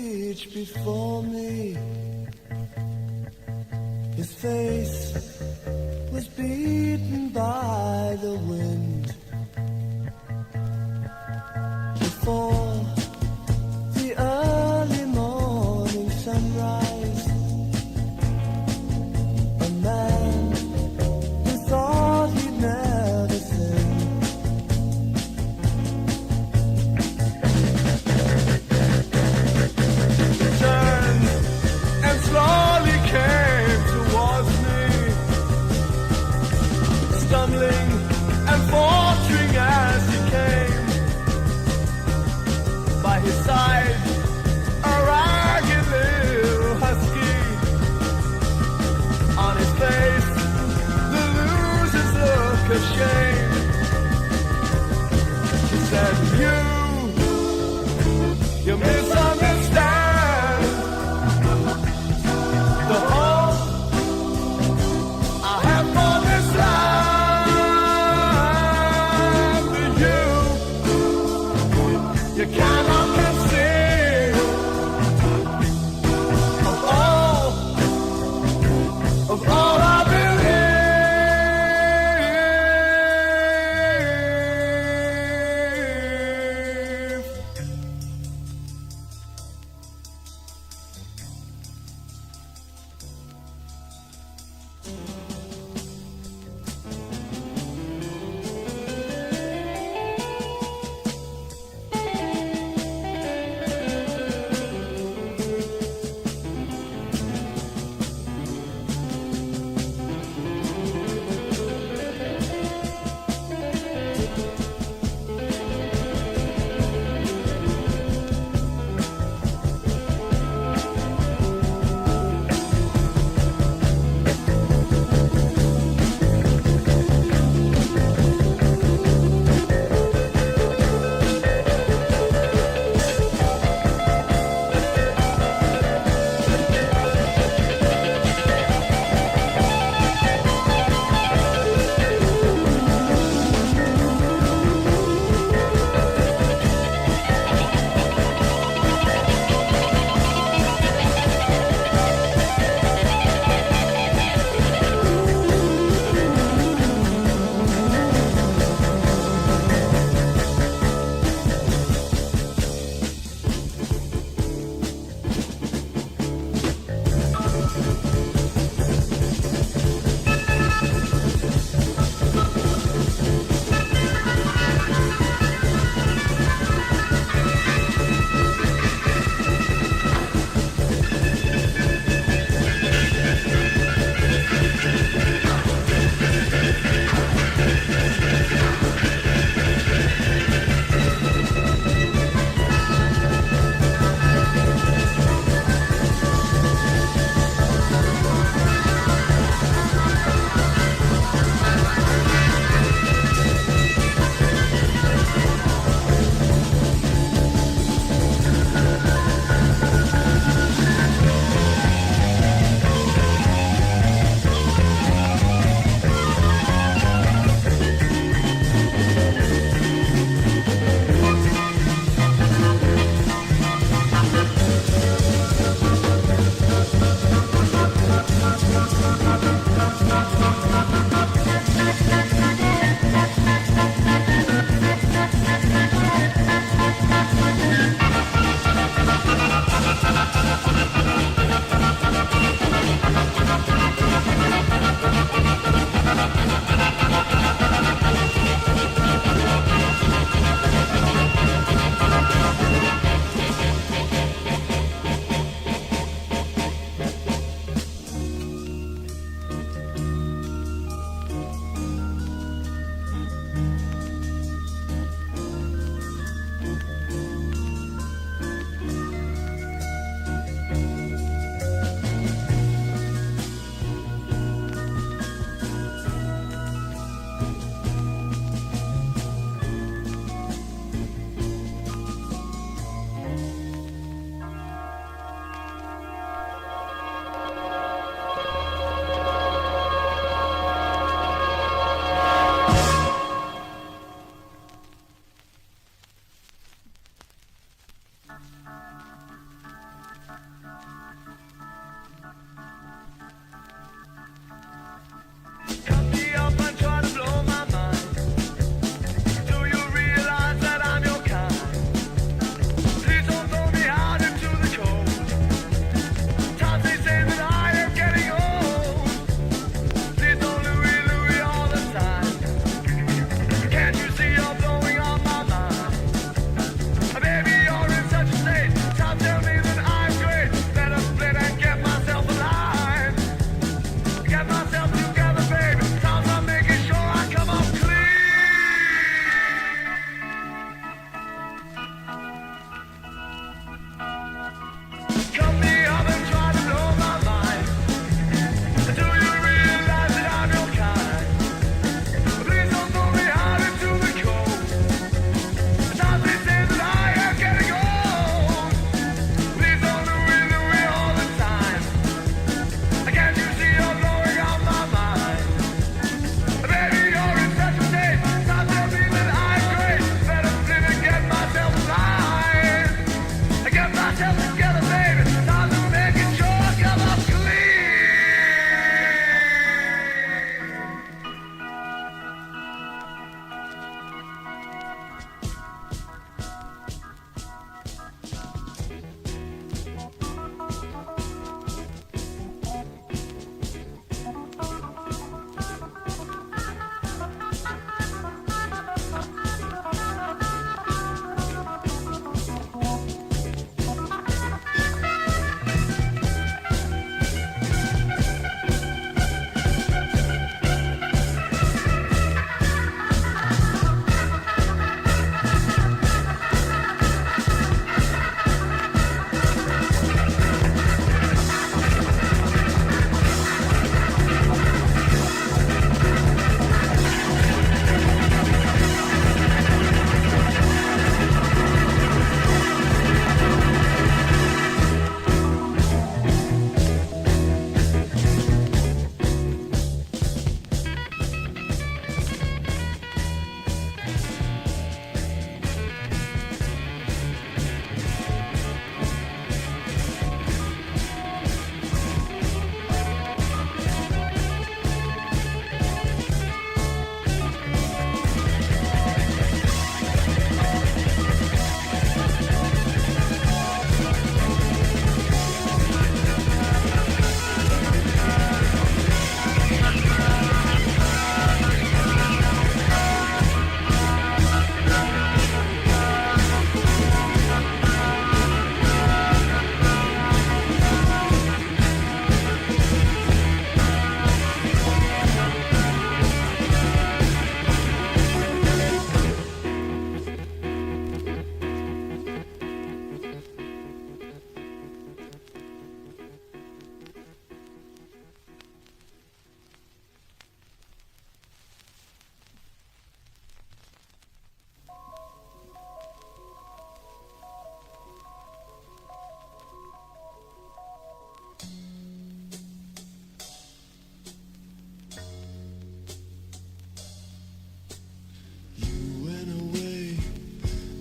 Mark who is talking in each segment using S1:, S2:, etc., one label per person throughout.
S1: beach before me. His face was beaten by the wind. Before the early morning sunrise, a man who thought he'd never sin turned and slowly came towards me, stumbling and falling.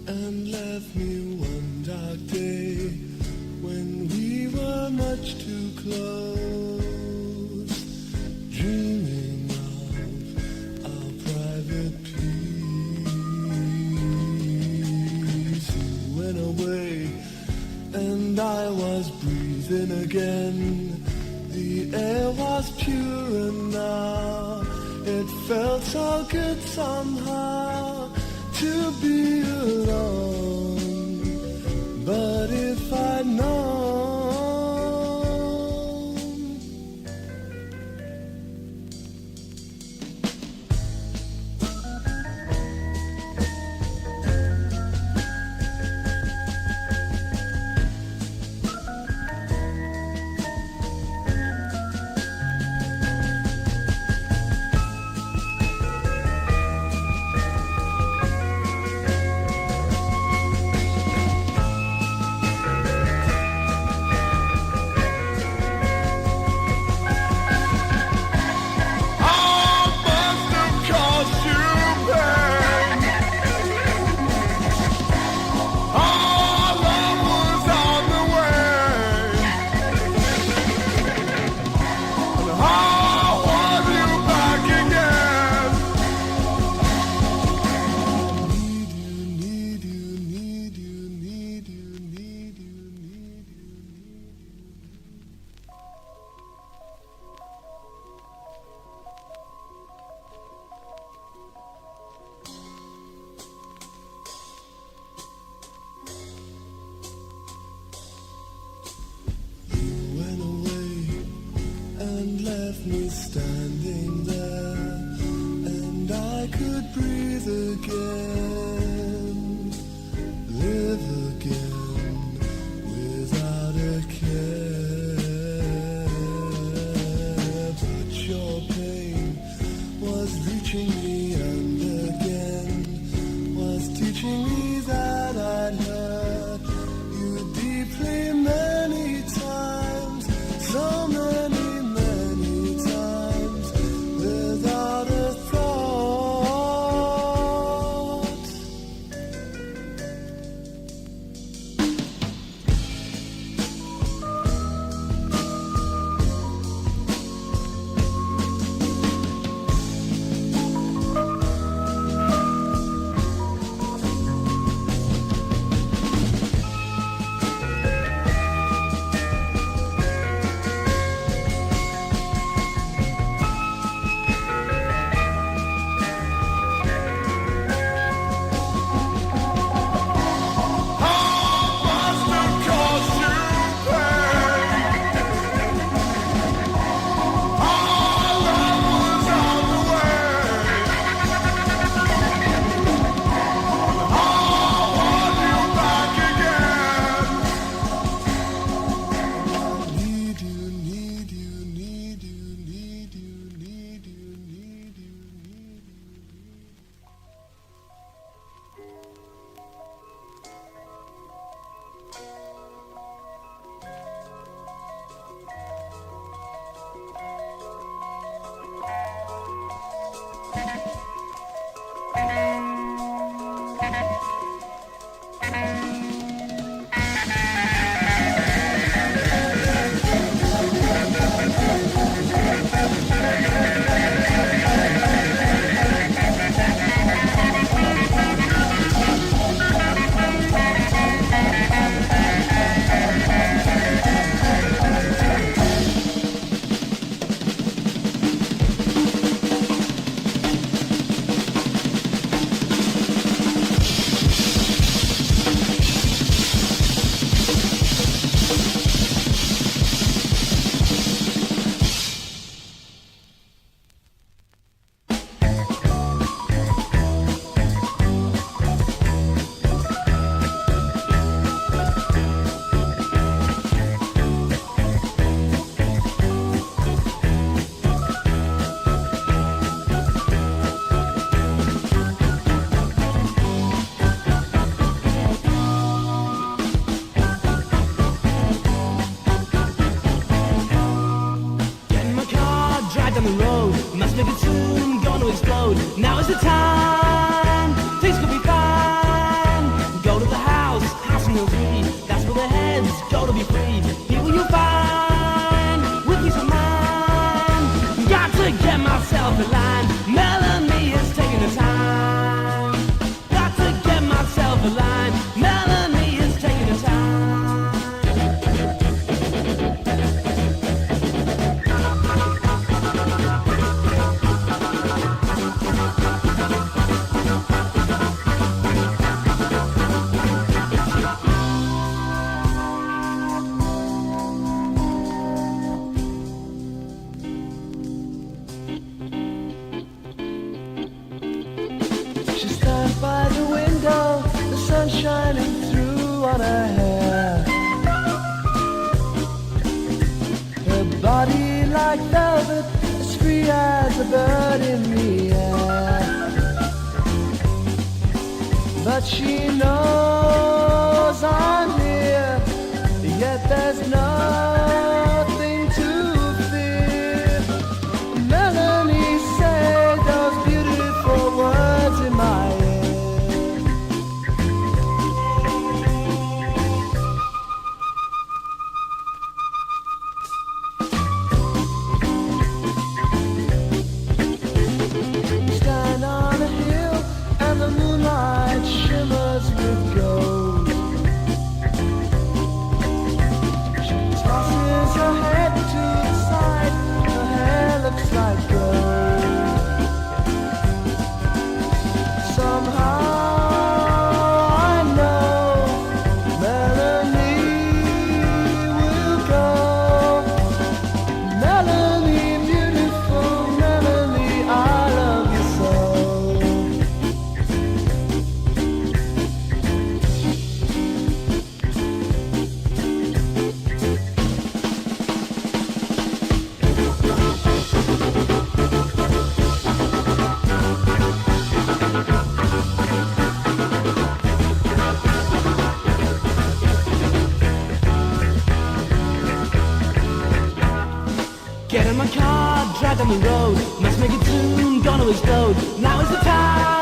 S1: and left me one dark day when we were much too close, dreaming of our private peace. You went away and I was breathing again. The air was pure and now it felt so good somehow to be alone. But if I'd known, me standing there, and I could breathe again, live again, without a care. But your pain was reaching me, and again was teaching me that I'd hurt you deeply many times, so many. the road. Must make it soon, gonna explode. Now is the time, things could be fine. Go to the house on the tree. That's where the heads go to be free. People you find with peace of mind. Got to get myself in line. Melanie is taking the time. Got to get myself in line. Melanie is taking the time. She stands by the window, the sun shining through on her hair. Her body like velvet, as free as a bird in the air. But she knows I'm here, yet there's nothing to fear. Melanie said those beautiful words in my ear. Stand on a hill and the moonlight shimmers with gold. She tosses her head to the side, her hair looks like gold. Somehow I know Melanie will go. Melanie, beautiful Melanie, I love you so. Get in my car, drive down the road. Must make it soon, gonna explode. Now is the time.